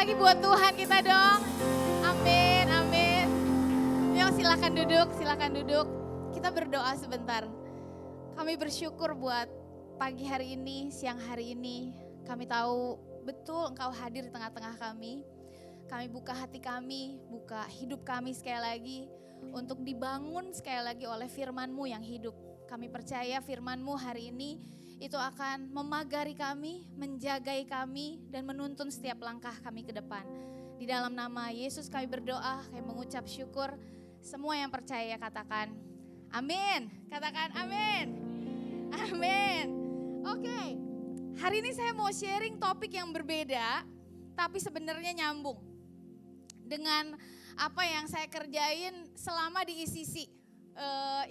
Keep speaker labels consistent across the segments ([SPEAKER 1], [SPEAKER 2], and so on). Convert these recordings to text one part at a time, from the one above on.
[SPEAKER 1] lagi buat Tuhan kita dong. Amin, amin. Yuk silakan duduk. Kita berdoa sebentar. Kami bersyukur buat pagi hari ini, siang hari ini. Kami tahu betul Engkau hadir di tengah-tengah kami. Kami buka hati kami, buka hidup kami sekali lagi. Untuk dibangun sekali lagi oleh firman-Mu yang hidup. Kami percaya firman-Mu hari ini itu akan memagari kami, menjagai kami, dan menuntun setiap langkah kami ke depan. Di dalam nama Yesus kami berdoa, kami mengucap syukur. Semua yang percaya katakan amin. Katakan amin. Amin. Oke, hari ini saya mau sharing topik yang berbeda, tapi sebenarnya nyambung dengan apa yang saya kerjain selama di ICC,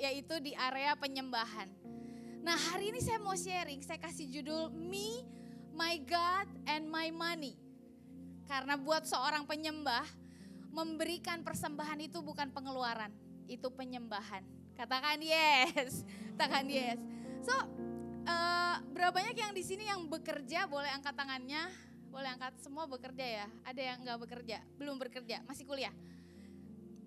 [SPEAKER 1] yaitu di area penyembahan. Nah, hari ini saya mau sharing, saya kasih judul Me, My God, and My Money. Karena buat seorang penyembah, memberikan persembahan itu bukan pengeluaran, itu penyembahan. Katakan yes, katakan yes. So, berapa banyak yang di sini yang bekerja, boleh angkat tangannya, boleh angkat, semua bekerja ya. Ada yang enggak bekerja, belum bekerja, masih kuliah.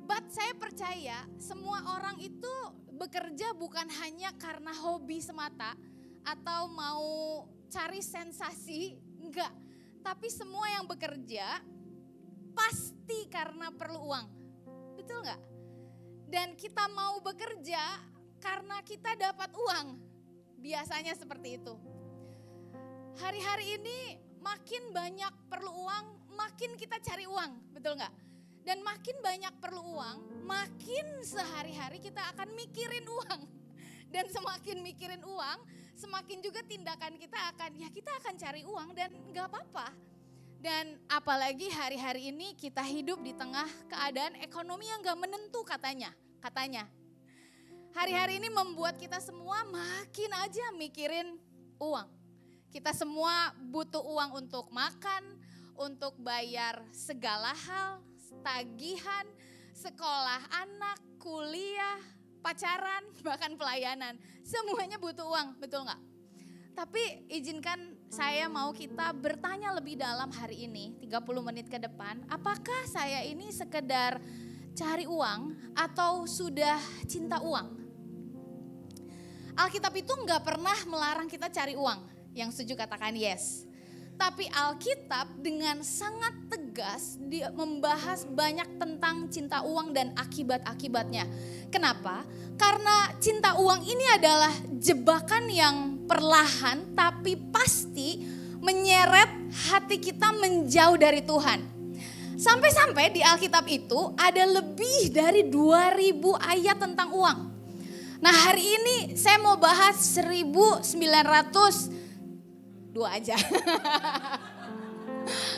[SPEAKER 1] But saya percaya semua orang itu bekerja bukan hanya karena hobi semata atau mau cari sensasi, enggak. Tapi semua yang bekerja pasti karena perlu uang, betul enggak? Dan kita mau bekerja karena kita dapat uang, biasanya seperti itu. Hari-hari ini makin banyak perlu uang, makin kita cari uang, betul enggak? Dan makin banyak perlu uang, makin sehari-hari kita akan mikirin uang. Dan semakin mikirin uang, semakin juga tindakan kita akan cari uang dan gak apa-apa. Dan apalagi hari-hari ini kita hidup di tengah keadaan ekonomi yang gak menentu katanya. Hari-hari ini membuat kita semua makin aja mikirin uang. Kita semua butuh uang untuk makan, untuk bayar segala hal, tagihan, sekolah anak, kuliah, pacaran, bahkan pelayanan. Semuanya butuh uang, betul gak? Tapi izinkan saya mau kita bertanya lebih dalam hari ini, 30 menit ke depan. Apakah saya ini sekedar cari uang atau sudah cinta uang? Alkitab itu gak pernah melarang kita cari uang. Yang setuju katakan yes. Tapi Alkitab dengan sangat tegas dia membahas banyak tentang cinta uang dan akibat-akibatnya. Kenapa? Karena cinta uang ini adalah jebakan yang perlahan tapi pasti menyeret hati kita menjauh dari Tuhan. Sampai-sampai di Alkitab itu ada lebih dari 2000 ayat tentang uang. Nah, hari ini saya mau bahas 1902 aja.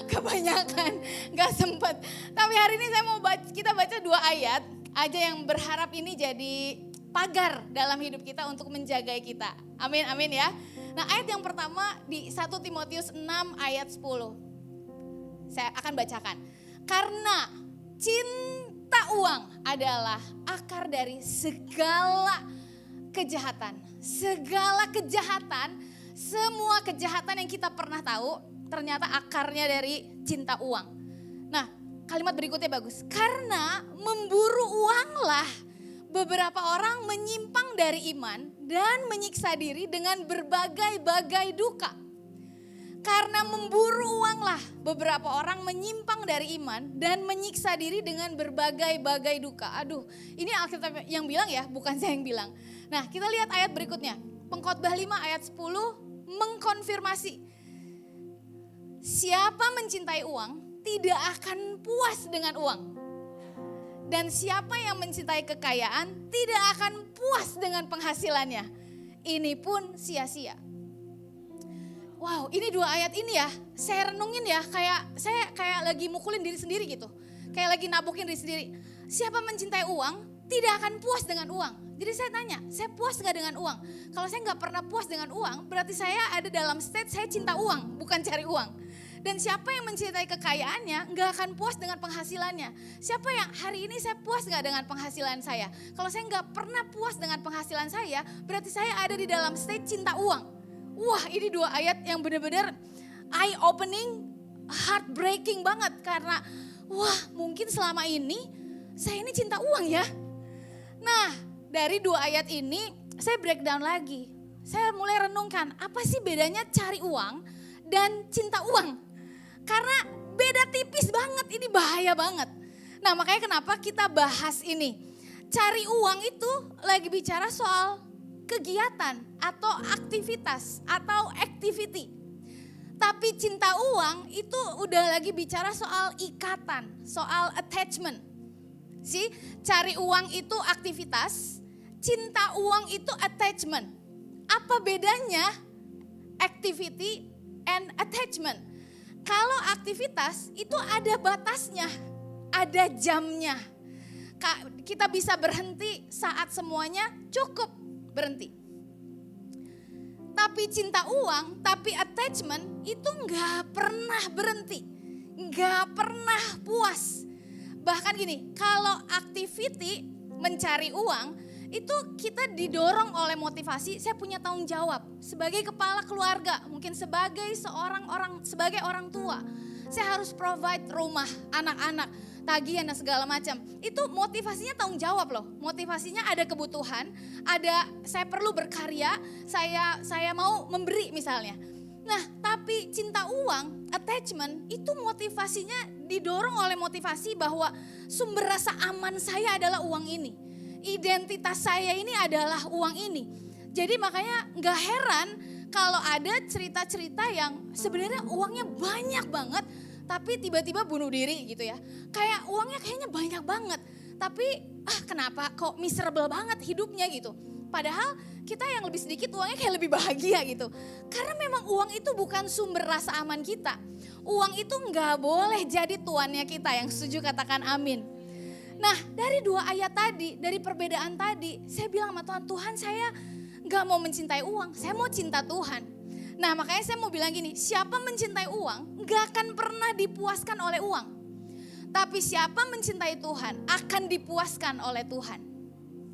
[SPEAKER 1] Kebanyakan, gak sempet. Tapi hari ini saya mau kita baca 2 ayat aja yang berharap ini jadi pagar dalam hidup kita untuk menjaga kita. Amin, amin ya. Nah, ayat yang pertama di 1 Timotius 6 ayat 10. Saya akan bacakan. Karena cinta uang adalah akar dari segala kejahatan. Segala kejahatan, semua kejahatan yang kita pernah tahu ternyata akarnya dari cinta uang. Nah, kalimat berikutnya bagus. Karena memburu uanglah beberapa orang menyimpang dari iman dan menyiksa diri dengan berbagai-bagai duka. Karena memburu uanglah beberapa orang menyimpang dari iman dan menyiksa diri dengan berbagai-bagai duka. Aduh, ini Alkitab yang bilang ya, bukan saya yang bilang. Nah, kita lihat ayat berikutnya. Pengkhotbah 5 ayat 10 mengkonfirmasi. Siapa mencintai uang tidak akan puas dengan uang. Dan siapa yang mencintai kekayaan tidak akan puas dengan penghasilannya. Ini pun sia-sia. Wow, ini 2 ayat ini ya, saya renungin ya, saya kayak lagi mukulin diri sendiri gitu. Kayak lagi nabukin diri sendiri. Siapa mencintai uang tidak akan puas dengan uang. Jadi saya tanya, saya puas gak dengan uang? Kalau saya gak pernah puas dengan uang, berarti saya ada dalam state saya cinta uang, bukan cari uang. Dan siapa yang mencintai kekayaannya gak akan puas dengan penghasilannya. Siapa yang hari ini saya puas gak dengan penghasilan saya? Kalau saya gak pernah puas dengan penghasilan saya, berarti saya ada di dalam state cinta uang. Wah, ini 2 ayat yang benar-benar eye opening, heartbreaking banget karena wah mungkin selama ini saya ini cinta uang ya. Nah dari 2 ayat ini saya breakdown lagi. Saya mulai renungkan apa sih bedanya cari uang dan cinta uang. Karena beda tipis banget, ini bahaya banget. Nah makanya kenapa kita bahas ini. Cari uang itu lagi bicara soal kegiatan atau aktivitas atau activity. Tapi cinta uang itu udah lagi bicara soal ikatan, soal attachment. Cari uang itu aktivitas, cinta uang itu attachment. Apa bedanya activity and attachment? Kalau aktivitas itu ada batasnya, ada jamnya. Kita bisa berhenti saat semuanya cukup berhenti. Tapi cinta uang, tapi attachment itu gak pernah berhenti. Gak pernah puas. Bahkan gini, kalau activity mencari uang, itu kita didorong oleh motivasi, saya punya tanggung jawab. Sebagai kepala keluarga, mungkin sebagai sebagai orang tua. Saya harus provide rumah, anak-anak, tagihan dan segala macam. Itu motivasinya tanggung jawab loh. Motivasinya ada kebutuhan, ada saya perlu berkarya, saya mau memberi misalnya. Nah, tapi cinta uang, attachment itu motivasinya didorong oleh motivasi bahwa sumber rasa aman saya adalah uang ini. Identitas saya ini adalah uang ini. Jadi makanya gak heran kalau ada cerita-cerita yang sebenarnya uangnya banyak banget tapi tiba-tiba bunuh diri gitu ya. Kayak uangnya kayaknya banyak banget tapi kenapa kok miserable banget hidupnya gitu. Padahal kita yang lebih sedikit uangnya kayak lebih bahagia gitu. Karena memang uang itu bukan sumber rasa aman kita. Uang itu gak boleh jadi tuannya kita, yang setuju katakan amin. Nah dari 2 ayat tadi, dari perbedaan tadi, saya bilang sama Tuhan, Tuhan saya gak mau mencintai uang, saya mau cinta Tuhan. Nah makanya saya mau bilang gini, siapa mencintai uang gak akan pernah dipuaskan oleh uang. Tapi siapa mencintai Tuhan akan dipuaskan oleh Tuhan.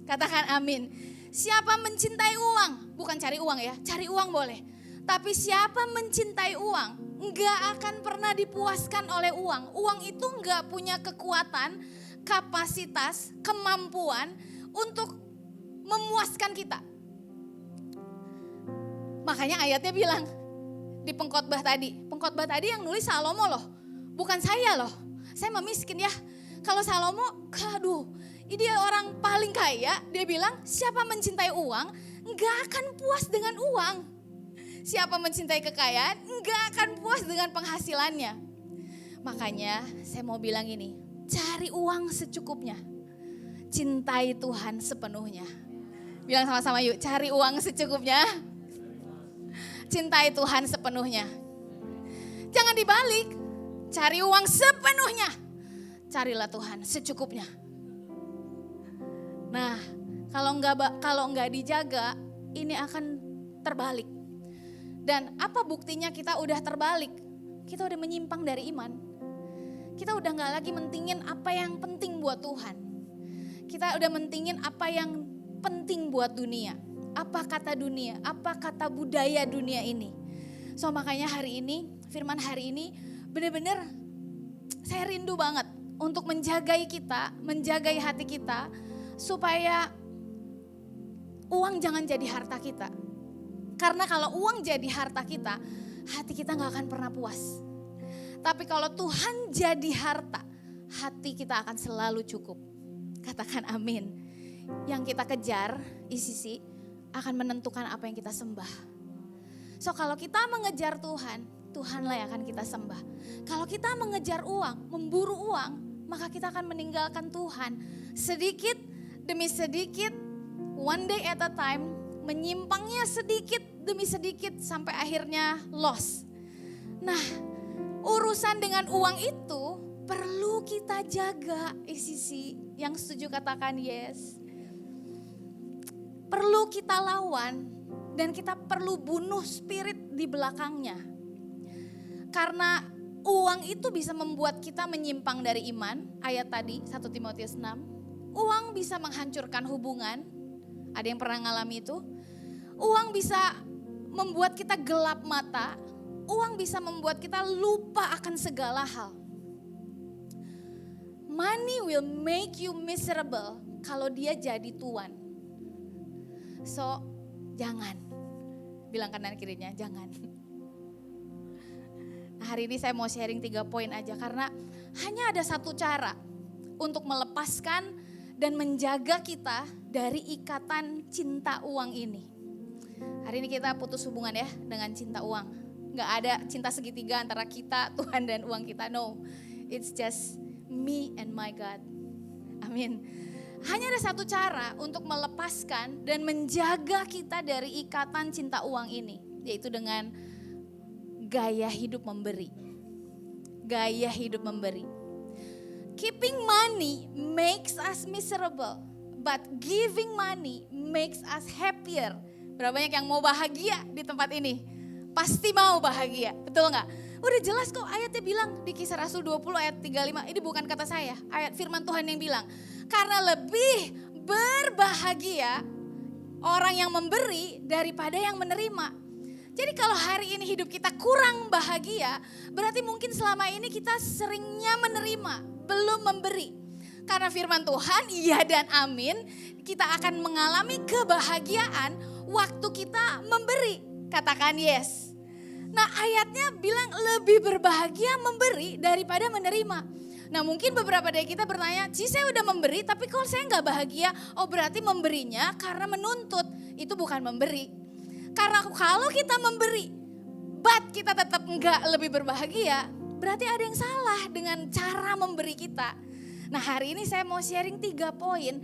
[SPEAKER 1] Katakan amin. Siapa mencintai uang, bukan cari uang ya, cari uang boleh. Tapi siapa mencintai uang gak akan pernah dipuaskan oleh uang. Uang itu gak punya kekuatan, kapasitas, kemampuan untuk memuaskan kita. Makanya ayatnya bilang di pengkhotbah tadi yang nulis Salomo loh, bukan saya loh. Saya miskin ya. Kalau Salomo, dia orang paling kaya, dia bilang siapa mencintai uang nggak akan puas dengan uang. Siapa mencintai kekayaan nggak akan puas dengan penghasilannya. Makanya saya mau bilang ini, cari uang secukupnya, cintai Tuhan sepenuhnya. Bilang sama-sama yuk, cari uang secukupnya, cintai Tuhan sepenuhnya. Jangan dibalik, cari uang sepenuhnya, carilah Tuhan secukupnya. Nah, kalau nggak dijaga, ini akan terbalik. Dan apa buktinya kita udah terbalik? Kita udah menyimpang dari iman. Kita udah nggak lagi mentingin apa yang penting buat Tuhan. Kita udah mentingin apa yang penting buat dunia. Apa kata dunia, apa kata budaya dunia ini. So makanya hari ini, firman hari ini benar-benar saya rindu banget untuk menjagai kita, menjagai hati kita. Supaya uang jangan jadi harta kita. Karena kalau uang jadi harta kita, hati kita gak akan pernah puas. Tapi kalau Tuhan jadi harta, hati kita akan selalu cukup. Katakan amin. Yang kita kejar, isi akan menentukan apa yang kita sembah. So kalau kita mengejar Tuhan, Tuhanlah yang akan kita sembah. Kalau kita mengejar uang, memburu uang, maka kita akan meninggalkan Tuhan. Sedikit demi sedikit, one day at a time, menyimpangnya sedikit demi sedikit sampai akhirnya loss. Nah, urusan dengan uang itu perlu kita jaga. Sisi yang setuju katakan yes. Perlu kita lawan dan kita perlu bunuh spirit di belakangnya. Karena uang itu bisa membuat kita menyimpang dari iman. Ayat tadi 1 Timotius 6. Uang bisa menghancurkan hubungan. Ada yang pernah ngalami itu? Uang bisa membuat kita gelap mata. uang bisa membuat kita lupa akan segala hal. Money will make you miserable kalau dia jadi tuan. So, jangan. Bilang kanan kirinya, jangan. Nah, hari ini saya mau sharing 3 poin aja karena hanya ada satu cara untuk melepaskan dan menjaga kita dari ikatan cinta uang ini. Hari ini kita putus hubungan ya dengan cinta uang. Gak ada cinta segitiga antara kita, Tuhan dan uang kita. No, it's just me and my God. Amin. Hanya ada satu cara untuk melepaskan dan menjaga kita dari ikatan cinta uang ini. Yaitu dengan gaya hidup memberi. Gaya hidup memberi. Keeping money makes us miserable. But giving money makes us happier. Berapa banyak yang mau bahagia di tempat ini? Pasti mau bahagia, betul gak? Udah jelas kok ayatnya bilang di Kisah Rasul 20 ayat 35. Ini bukan kata saya, ayat firman Tuhan yang bilang. Karena lebih berbahagia orang yang memberi daripada yang menerima. Jadi kalau hari ini hidup kita kurang bahagia, berarti mungkin selama ini kita seringnya menerima, belum memberi. Karena firman Tuhan, iya dan amin, kita akan mengalami kebahagiaan waktu kita memberi. Katakan yes. Nah ayatnya bilang lebih berbahagia memberi daripada menerima. Nah mungkin beberapa dari kita bertanya, saya udah memberi tapi kok saya gak bahagia. Oh berarti memberinya karena menuntut, itu bukan memberi. Karena kalau kita memberi, but kita tetap gak lebih berbahagia, berarti ada yang salah dengan cara memberi kita. Nah hari ini saya mau sharing 3 poin,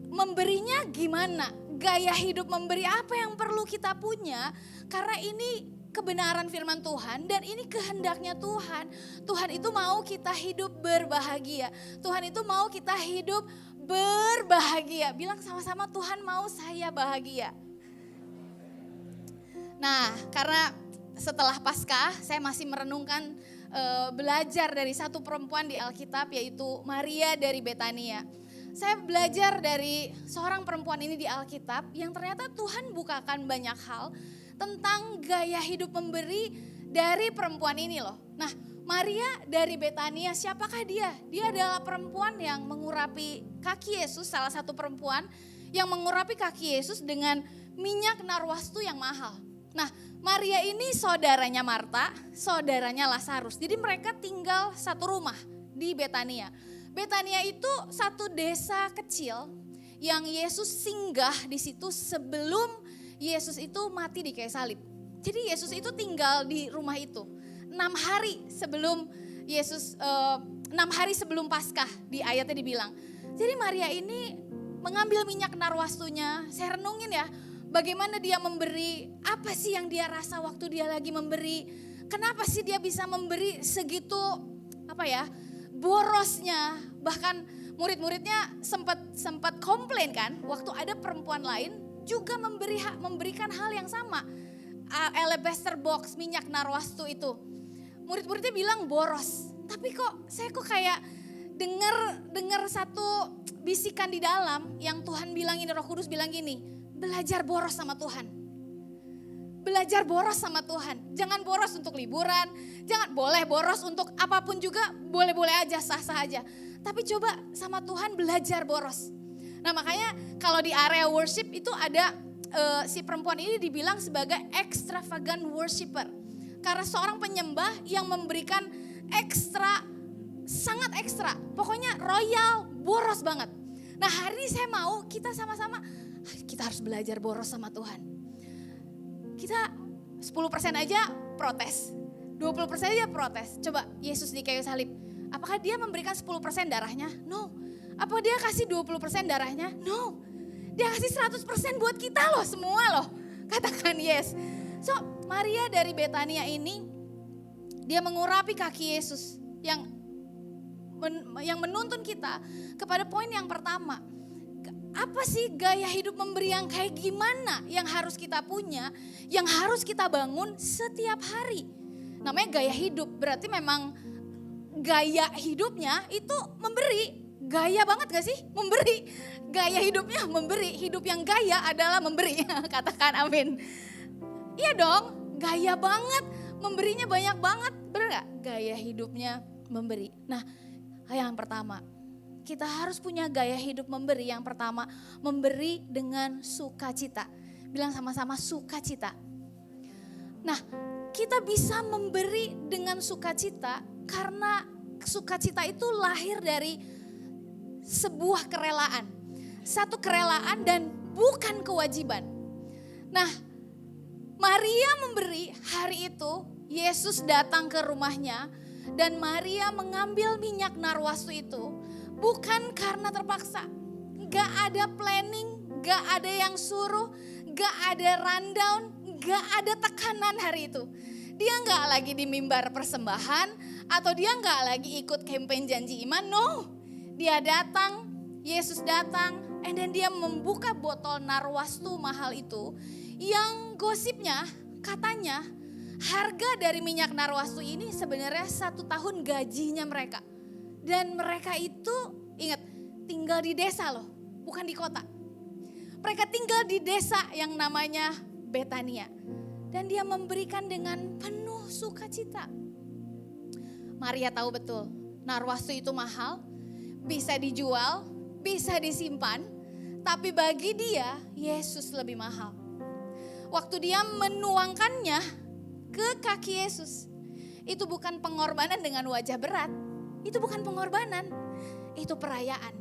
[SPEAKER 1] memberinya gimana? Gaya hidup memberi apa yang perlu kita punya, karena ini kebenaran firman Tuhan dan ini kehendaknya Tuhan. Tuhan itu mau kita hidup berbahagia. Tuhan itu mau kita hidup berbahagia. Bilang sama-sama, Tuhan mau saya bahagia. Nah, karena setelah Paskah saya masih merenungkan belajar dari satu perempuan di Alkitab, yaitu Maria dari Betania. Saya belajar dari seorang perempuan ini di Alkitab yang ternyata Tuhan bukakan banyak hal tentang gaya hidup memberi dari perempuan ini loh. Nah, Maria dari Betania, siapakah dia? Dia adalah perempuan yang mengurapi kaki Yesus, salah satu perempuan yang mengurapi kaki Yesus dengan minyak narwastu yang mahal. Nah, Maria ini saudaranya Marta, saudaranya Lazarus. Jadi mereka tinggal satu rumah di Betania. Betania itu satu desa kecil yang Yesus singgah di situ sebelum Yesus itu mati di kayu salib. Jadi Yesus itu tinggal di rumah itu 6 hari sebelum Yesus 6 hari sebelum Paskah, di ayatnya dibilang. Jadi Maria ini mengambil minyak narwastunya. Saya renungin ya, bagaimana dia memberi, apa sih yang dia rasa waktu dia lagi memberi. Kenapa sih dia bisa memberi segitu borosnya. Bahkan murid-muridnya sempat komplain kan, waktu ada perempuan lain juga memberikan hal yang sama. Alabaster box minyak narwastu itu. Murid-muridnya bilang boros. Tapi saya kayak dengar satu bisikan di dalam yang Tuhan bilang ini, Roh Kudus bilang gini, belajar boros sama Tuhan. Belajar boros sama Tuhan. Jangan boros untuk liburan, jangan boleh boros untuk apapun juga, boleh-boleh aja, sah-sah aja. Tapi coba sama Tuhan belajar boros. Nah makanya kalau di area worship itu ada si perempuan ini dibilang sebagai extravagant worshiper. Karena seorang penyembah yang memberikan ekstra, sangat ekstra. Pokoknya royal, boros banget. Nah hari ini saya mau kita sama-sama, kita harus belajar boros sama Tuhan. Kita 10% aja protes, 20% aja protes. Coba Yesus di kayu salib, apakah dia memberikan 10% darahnya? No. Apa dia kasih 20% darahnya? No. Dia kasih 100% buat kita loh, semua loh. Katakan yes. So Maria dari Betania ini, dia mengurapi kaki Yesus yang menuntun kita kepada poin yang pertama. Apa sih gaya hidup memberi yang kayak gimana yang harus kita punya, yang harus kita bangun setiap hari. Namanya gaya hidup, berarti memang gaya hidupnya itu memberi. Gaya banget gak sih? Memberi. Gaya hidupnya memberi, hidup yang gaya adalah memberi. Katakan amin. Iya dong, gaya banget memberinya banyak banget, bener gak? Gaya hidupnya memberi. Nah, yang pertama, kita harus punya gaya hidup memberi. Yang pertama, memberi dengan sukacita. Bilang sama-sama sukacita. Nah, kita bisa memberi dengan sukacita karena sukacita itu lahir dari sebuah kerelaan. Satu kerelaan dan bukan kewajiban. Nah, Maria memberi hari itu, Yesus datang ke rumahnya dan Maria mengambil minyak narwastu itu bukan karena terpaksa. Gak ada planning, gak ada yang suruh, gak ada rundown, gak ada tekanan hari itu. Dia gak lagi di mimbar persembahan atau dia gak lagi ikut campaign janji iman, no. Dia datang, Yesus datang, and then dia membuka botol narwastu mahal itu yang gosipnya katanya harga dari minyak narwastu ini sebenarnya 1 tahun gajinya mereka. Dan mereka itu ingat tinggal di desa loh, bukan di kota. Mereka tinggal di desa yang namanya Betania. Dan dia memberikan dengan penuh sukacita. Maria tahu betul narwastu itu mahal, bisa dijual, bisa disimpan. Tapi bagi dia Yesus lebih mahal. Waktu dia menuangkannya ke kaki Yesus, itu bukan pengorbanan dengan wajah berat. Itu bukan pengorbanan, itu perayaan.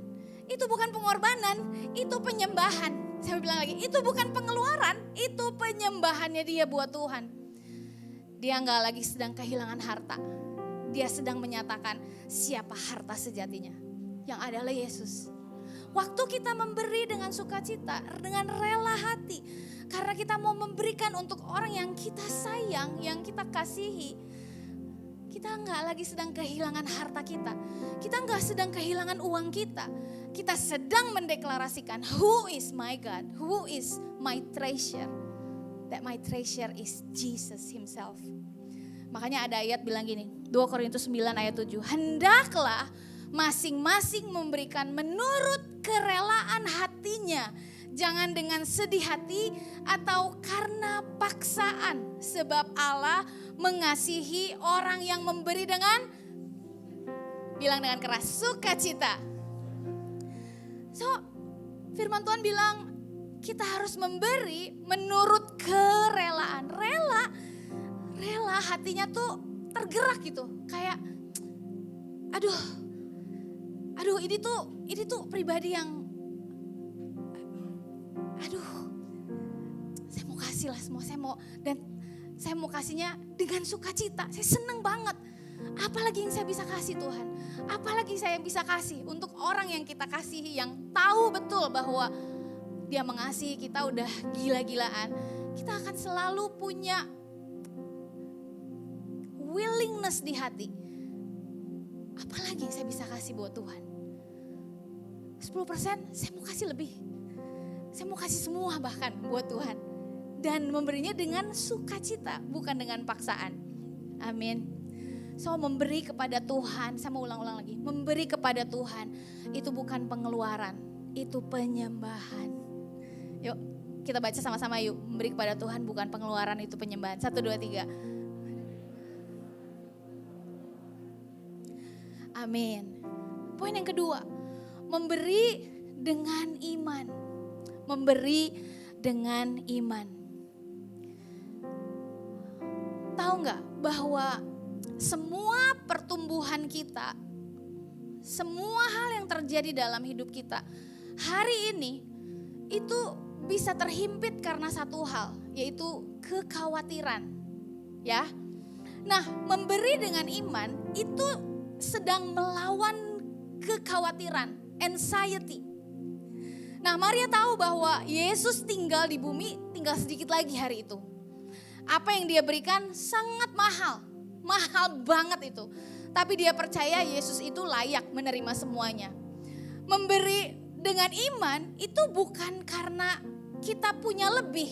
[SPEAKER 1] Itu bukan pengorbanan, itu penyembahan. Saya bilang lagi, itu bukan pengeluaran, itu penyembahannya dia buat Tuhan. Dia gak lagi sedang kehilangan harta. Dia sedang menyatakan siapa harta sejatinya. Yang adalah Yesus. Waktu kita memberi dengan sukacita, dengan rela hati. Karena kita mau memberikan untuk orang yang kita sayang, yang kita kasihi. Kita nggak lagi sedang kehilangan harta kita. Kita nggak sedang kehilangan uang kita. Kita sedang mendeklarasikan, who is my God? Who is my treasure? That my treasure is Jesus himself. Makanya ada ayat bilang gini, 2 Korintus 9 ayat 7. Hendaklah masing-masing memberikan menurut kerelaan hatinya. Jangan dengan sedih hati atau karena paksaan. Sebab Allah mengasihi orang yang memberi dengan, bilang dengan keras, sukacita. So, firman Tuhan bilang kita harus memberi menurut kerelaan. Rela hatinya tuh tergerak gitu. Kayak, aduh ini tuh pribadi yang saya mau kasih lah semua, saya mau kasihnya dengan sukacita. Saya seneng banget. Apalagi yang saya bisa kasih Tuhan. Apalagi saya bisa kasih untuk orang yang kita kasihi, yang tahu betul bahwa dia mengasihi kita udah gila-gilaan. Kita akan selalu punya willingness di hati. Apalagi yang saya bisa kasih buat Tuhan. 10% saya mau kasih lebih. Saya mau kasih semua bahkan buat Tuhan. Dan memberinya dengan sukacita, bukan dengan paksaan. Amin. So memberi kepada Tuhan, saya mau ulang-ulang lagi. Memberi kepada Tuhan itu bukan pengeluaran, itu penyembahan. Yuk kita baca sama-sama yuk. Memberi kepada Tuhan bukan pengeluaran, itu penyembahan. 1, 2, 3. Amin. Poin yang kedua, memberi dengan iman. Memberi dengan iman. Tahu nggak bahwa semua pertumbuhan kita, semua hal yang terjadi dalam hidup kita hari ini itu bisa terhimpit karena satu hal, yaitu kekhawatiran. Ya. Nah, memberi dengan iman itu sedang melawan kekhawatiran, anxiety. Nah, Maria tahu bahwa Yesus tinggal di bumi, tinggal sedikit lagi hari itu. Apa yang dia berikan sangat mahal, mahal banget itu. Tapi dia percaya Yesus itu layak menerima semuanya. Memberi dengan iman itu bukan karena kita punya lebih,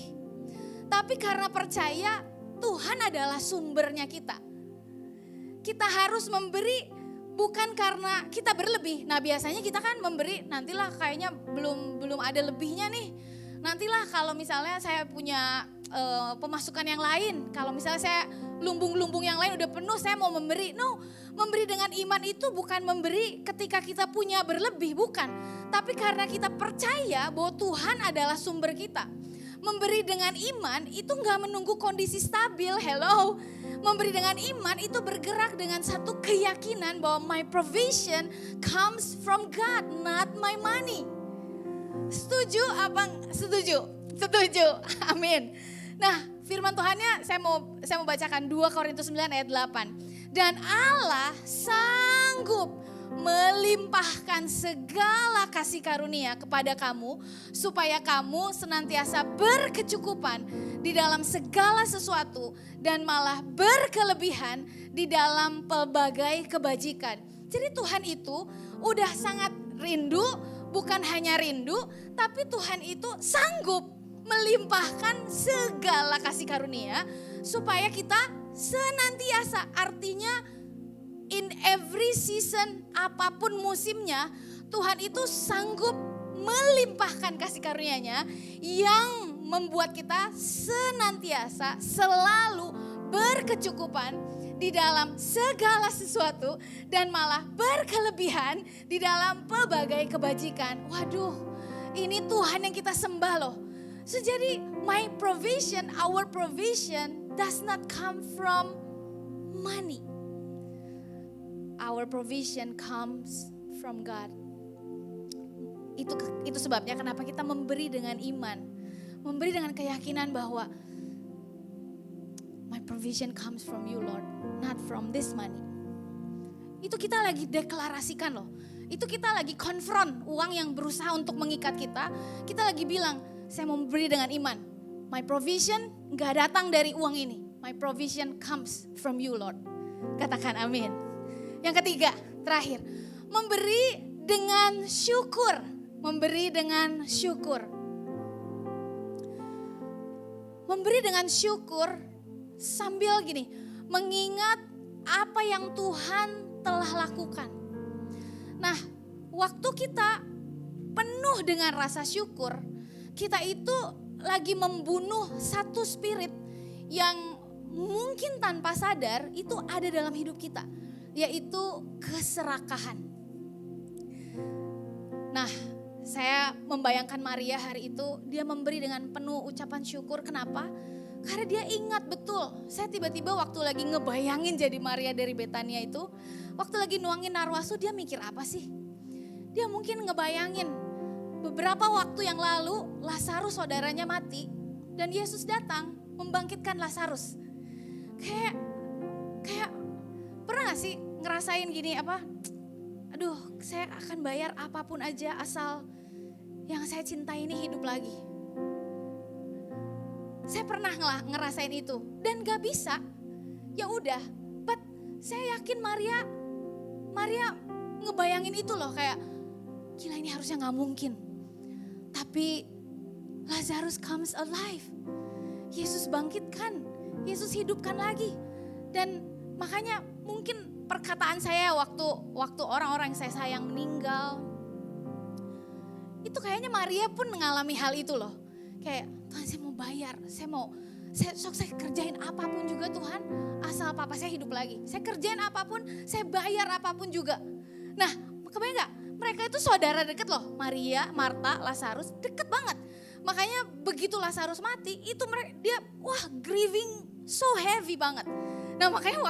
[SPEAKER 1] tapi karena percaya Tuhan adalah sumbernya kita. Kita harus memberi bukan karena kita berlebih. Nah biasanya kita kan memberi, nantilah kayaknya belum ada lebihnya nih. Nantilah kalau misalnya saya punya pemasukan yang lain. Kalau misalnya saya lumbung-lumbung yang lain udah penuh, saya mau memberi. No, memberi dengan iman itu bukan memberi ketika kita punya berlebih, bukan. Tapi karena kita percaya bahwa Tuhan adalah sumber kita. Memberi dengan iman itu gak menunggu kondisi stabil, hello. Memberi dengan iman itu bergerak dengan satu keyakinan bahwa my provision comes from God, not my money. Setuju apa? Setuju. Amin. Nah, firman Tuhannya saya mau bacakan 2 Korintus 9 ayat 8. Dan Allah sanggup melimpahkan segala kasih karunia kepada kamu supaya kamu senantiasa berkecukupan di dalam segala sesuatu dan malah berkelebihan di dalam pelbagai kebajikan. Jadi Tuhan itu udah sangat rindu, bukan hanya rindu, tapi Tuhan itu sanggup melimpahkan segala kasih karunia supaya kita senantiasa, artinya in every season, apapun musimnya, Tuhan itu sanggup melimpahkan kasih karunia-Nya yang membuat kita senantiasa selalu berkecukupan di dalam segala sesuatu dan malah berkelebihan di dalam pelbagai kebajikan. Waduh, ini Tuhan yang kita sembah loh. So jadi my provision, our provision does not come from money. Our provision comes from God. Itu sebabnya kenapa kita memberi dengan iman. Memberi dengan keyakinan bahwa my provision comes from you Lord, not from this money. Itu kita lagi deklarasikan loh. Itu kita lagi konfront uang yang berusaha untuk mengikat kita. Kita lagi bilang, saya mau memberi dengan iman. My provision gak datang dari uang ini. My provision comes from you Lord. Katakan amin. Yang ketiga, terakhir, memberi dengan syukur. Memberi dengan syukur. Memberi dengan syukur sambil gini, mengingat apa yang Tuhan telah lakukan. Nah, waktu kita penuh dengan rasa syukur, kita itu lagi membunuh satu spirit yang mungkin tanpa sadar itu ada dalam hidup kita. Yaitu keserakahan. Nah, saya membayangkan Maria hari itu, dia memberi dengan penuh ucapan syukur. Kenapa? Karena dia ingat betul. Saya tiba-tiba waktu lagi ngebayangin jadi Maria dari Betania itu, waktu lagi nuangin narwasu, dia mikir apa sih? Dia mungkin ngebayangin beberapa waktu yang lalu Lazarus saudaranya mati dan Yesus datang membangkitkan Lazarus. Kayak pernah gak sih ngerasain gini apa? Aduh, saya akan bayar apapun aja asal yang saya cintai ini hidup lagi. Saya pernah ngerasain itu dan gak bisa. Ya udah, but saya yakin Maria ngebayangin itu loh, kayak gila ini harusnya gak mungkin. Tapi Lazarus comes alive. Yesus bangkitkan, Yesus hidupkan lagi. Dan makanya mungkin perkataan saya waktu orang-orang yang saya sayang meninggal, itu kayaknya Maria pun mengalami hal itu loh. Kayak Tuhan, saya mau bayar, saya kerjain apapun juga Tuhan, asal papa saya hidup lagi. Saya kerjain apapun, saya bayar apapun juga. Nah, kebayang gak? Mereka itu saudara deket loh, Maria, Marta, Lazarus, deket banget. Makanya begitu Lazarus mati, itu dia grieving so heavy banget. Nah makanya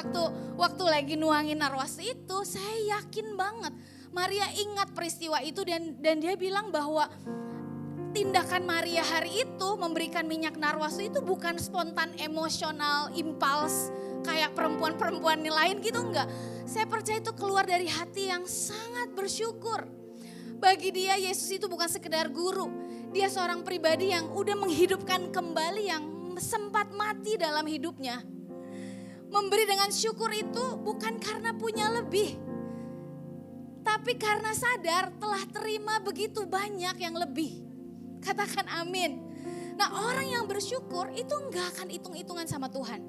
[SPEAKER 1] waktu lagi nuangin narwastu itu, saya yakin banget Maria ingat peristiwa itu dan dia bilang bahwa tindakan Maria hari itu memberikan minyak narwastu itu bukan spontan, emosional, impuls kayak perempuan-perempuan lain gitu, enggak. Saya percaya itu keluar dari hati yang sangat bersyukur. Bagi dia Yesus itu bukan sekedar guru, dia seorang pribadi yang udah menghidupkan kembali yang sempat mati dalam hidupnya. Memberi dengan syukur itu bukan karena punya lebih, tapi karena sadar telah terima begitu banyak yang lebih. Katakan amin. Nah orang yang bersyukur itu enggak akan hitung-hitungan sama Tuhan.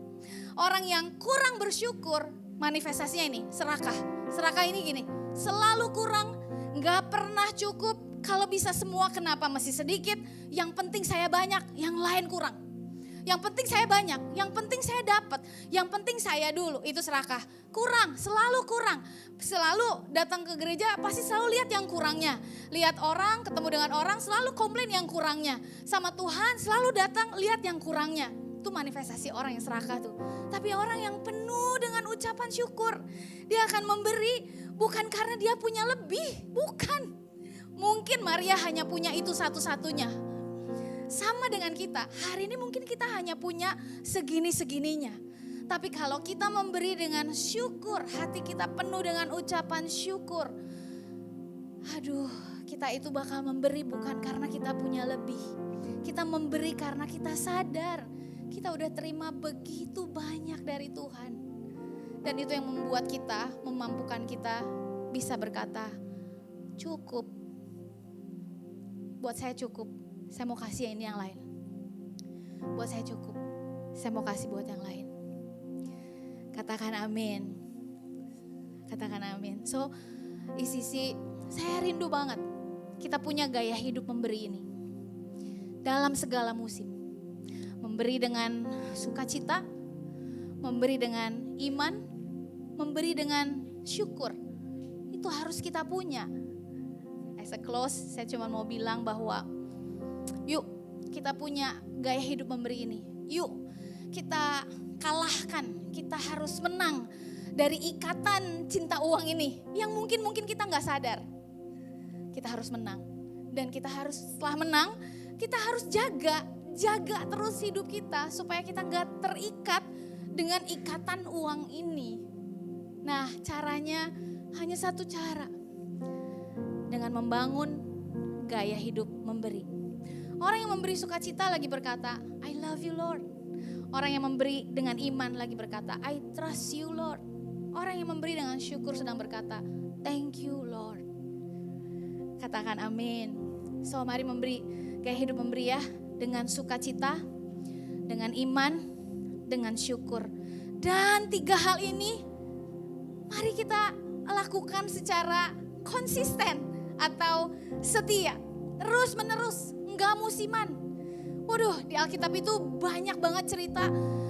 [SPEAKER 1] Orang yang kurang bersyukur manifestasinya ini serakah. Serakah ini gini, selalu kurang, enggak pernah cukup. Kalau bisa semua kenapa masih sedikit, yang penting saya banyak, yang lain kurang. Yang penting saya banyak, yang penting saya dapat, yang penting saya dulu. Itu serakah. Kurang, selalu kurang. Selalu datang ke gereja pasti selalu lihat yang kurangnya. Lihat orang, ketemu dengan orang selalu komplain yang kurangnya. Sama Tuhan selalu datang lihat yang kurangnya. Itu manifestasi orang yang serakah tuh. Tapi orang yang penuh dengan ucapan syukur, dia akan memberi bukan karena dia punya lebih, bukan. Mungkin Maria hanya punya itu satu-satunya. Sama dengan kita, hari ini mungkin kita hanya punya segini-segininya. Tapi kalau kita memberi dengan syukur, hati kita penuh dengan ucapan syukur. Aduh, kita itu bakal memberi bukan karena kita punya lebih. Kita memberi karena kita sadar, kita udah terima begitu banyak dari Tuhan. Dan itu yang membuat kita, memampukan kita bisa berkata, cukup. Buat saya cukup, saya mau kasih ini yang lain. Buat saya cukup, saya mau kasih buat yang lain. Katakan amin. Katakan amin. So, ICC, saya rindu banget kita punya gaya hidup memberi ini. Dalam segala musim. Memberi dengan sukacita, memberi dengan iman, memberi dengan syukur. Itu harus kita punya. As a close, saya cuma mau bilang bahwa yuk kita punya gaya hidup memberi ini. Yuk kita kalahkan, kita harus menang dari ikatan cinta uang ini. Yang mungkin kita gak sadar. Kita harus menang. Dan kita harus setelah menang, kita harus jaga terus hidup kita supaya kita gak terikat dengan ikatan uang ini. Nah caranya hanya satu cara. Dengan membangun gaya hidup memberi. Orang yang memberi sukacita lagi berkata, I love you Lord. Orang yang memberi dengan iman lagi berkata, I trust you Lord. Orang yang memberi dengan syukur sedang berkata, thank you Lord. Katakan amin. So mari memberi, gaya hidup memberi ya. Dengan sukacita, dengan iman, dengan syukur. Dan 3 hal ini mari kita lakukan secara konsisten. Atau setia, terus menerus, enggak musiman. Waduh, di Alkitab itu banyak banget cerita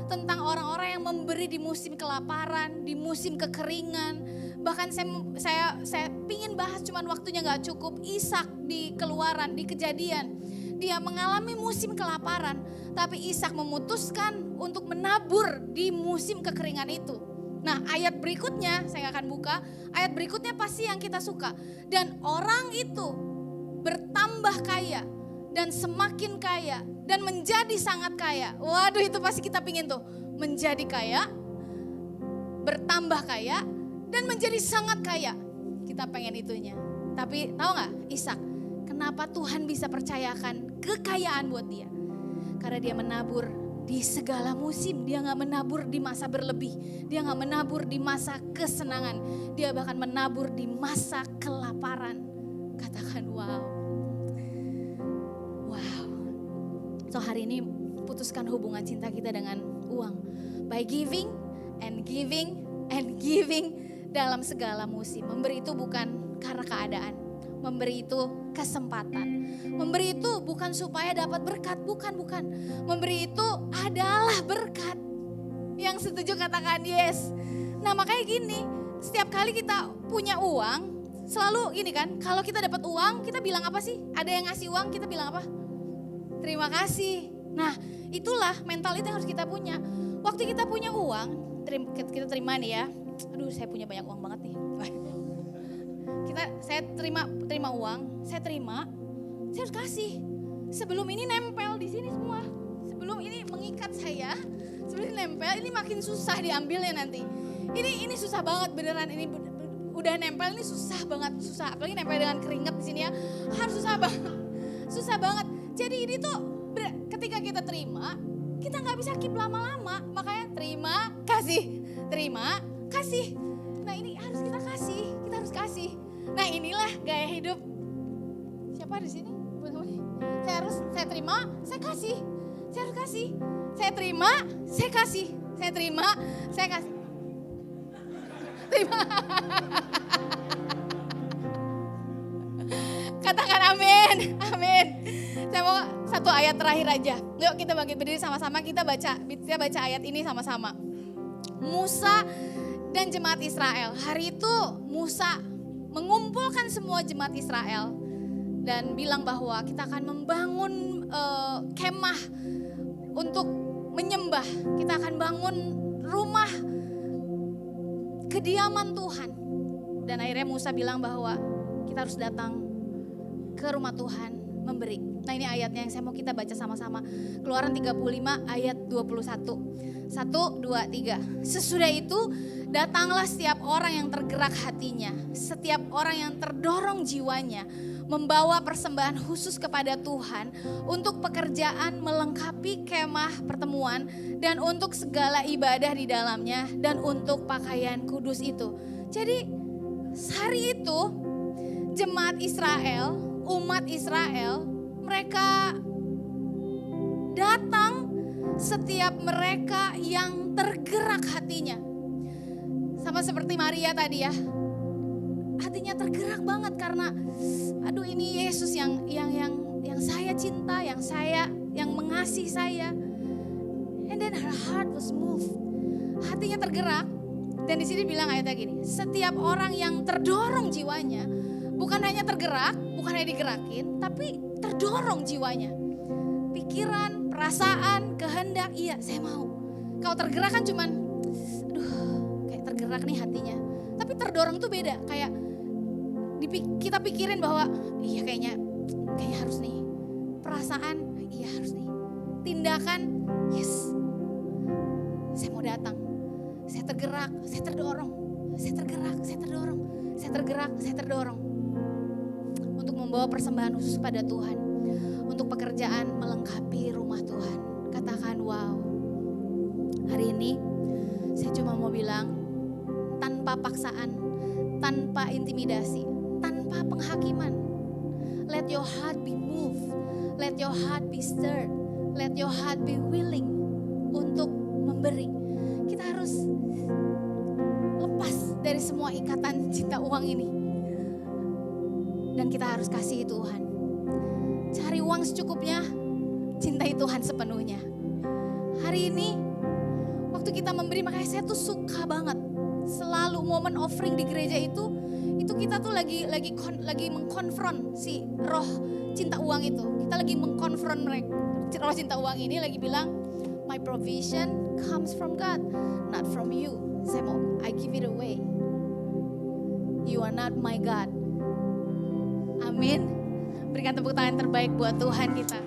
[SPEAKER 1] tentang orang-orang yang memberi di musim kelaparan, di musim kekeringan. Bahkan saya pingin bahas cuman waktunya gak cukup. Ishak di Keluaran, di Kejadian. Dia mengalami musim kelaparan, tapi Ishak memutuskan untuk menabur di musim kekeringan itu. Nah ayat berikutnya, saya akan buka, ayat berikutnya pasti yang kita suka. Dan orang itu bertambah kaya dan semakin kaya dan menjadi sangat kaya. Waduh itu pasti kita pingin tuh, menjadi kaya, bertambah kaya dan menjadi sangat kaya. Kita pengen itunya. Tapi tahu gak Ishak, kenapa Tuhan bisa percayakan kekayaan buat dia? Karena dia menabur di segala musim. Dia gak menabur di masa berlebih. Dia gak menabur di masa kesenangan. Dia bahkan menabur di masa kelaparan. Katakan wow. Wow. So hari ini putuskan hubungan cinta kita dengan uang. By giving and giving and giving dalam segala musim. Memberi itu bukan karena keadaan. Memberi itu kesempatan. Memberi itu bukan supaya dapat berkat, bukan. Memberi itu adalah berkat. Yang setuju katakan yes. Nah makanya gini, setiap kali kita punya uang, selalu gini kan, kalau kita dapat uang, kita bilang apa sih? Ada yang ngasih uang, kita bilang apa? Terima kasih. Nah itulah mental itu yang harus kita punya. Waktu kita punya uang, kita terima nih ya. Aduh saya punya banyak uang banget nih. Saya terima uang, saya harus kasih. Sebelum ini nempel di sini semua. Sebelum ini mengikat saya, sebelum ini nempel, ini makin susah diambilnya nanti. Ini susah banget beneran, ini udah nempel ini susah banget, susah. Apalagi nempel dengan keringat di sini ya, harus susah banget. Jadi ini tuh ketika kita terima, kita nggak bisa keep lama-lama. Makanya terima, kasih. Nah ini harus kita harus kasih. Nah inilah gaya hidup. Siapa di sini? Saya terima, saya kasih. Saya harus kasih. Saya terima, saya kasih. Saya terima, saya kasih. Terima. Katakan amin, amin. Saya mau 1 satu ayat terakhir aja. Yuk kita bagi berdiri sama-sama, kita baca ayat ini sama-sama. Musa dan jemaat Israel. Hari itu Musa mengumpulkan semua jemaat Israel dan bilang bahwa kita akan membangun kemah untuk menyembah. Kita akan bangun rumah kediaman Tuhan. Dan akhirnya Musa bilang bahwa kita harus datang ke rumah Tuhan memberi. Nah ini ayatnya yang saya mau kita baca sama-sama. Keluaran 35 ayat 21. 1, 2, 3. Sesudah itu datanglah setiap orang yang tergerak hatinya. Setiap orang yang terdorong jiwanya. Membawa persembahan khusus kepada Tuhan untuk pekerjaan melengkapi kemah pertemuan dan untuk segala ibadah di dalamnya dan untuk pakaian kudus itu. Jadi hari itu jemaat Israel, umat Israel, mereka datang setiap mereka yang tergerak hatinya. Sama seperti Maria tadi ya. Hatinya tergerak banget karena aduh ini Yesus yang saya cinta, yang mengasihi saya. And then her heart was moved. Hatinya tergerak dan di sini bilang ayatnya gini, setiap orang yang terdorong jiwanya, bukan hanya tergerak, bukan hanya digerakin, tapi terdorong jiwanya. Pikiran, perasaan, kehendak, iya saya mau. Kalau tergerak kan cuman aduh kayak tergerak nih hatinya. Tapi terdorong tuh beda, kayak kita pikirin bahwa iya kayaknya harus nih. Perasaan, iya harus nih. Tindakan, yes. Saya mau datang. Saya tergerak, saya terdorong. Saya tergerak, saya terdorong. Saya tergerak, saya terdorong. Untuk membawa persembahan khusus pada Tuhan. Untuk pekerjaan melengkapi rumah Tuhan. Katakan wow. Hari ini saya cuma mau bilang tanpa paksaan, tanpa intimidasi, tanpa penghakiman. Let your heart be moved. Let your heart be stirred. Let your heart be willing untuk memberi. Kita harus lepas dari semua ikatan cinta uang ini. Dan kita harus kasih Tuhan. Cari uang secukupnya, cintai Tuhan sepenuhnya. Hari ini, waktu kita memberi, makanya saya tuh suka banget. Selalu momen offering di gereja itu kita tuh lagi mengkonfront si roh cinta uang itu. Kita lagi mengkonfront mereka. Roh cinta uang ini lagi bilang, my provision comes from God, not from you. I give it away. You are not my God. Amin. Berikan tepuk tangan terbaik buat Tuhan kita.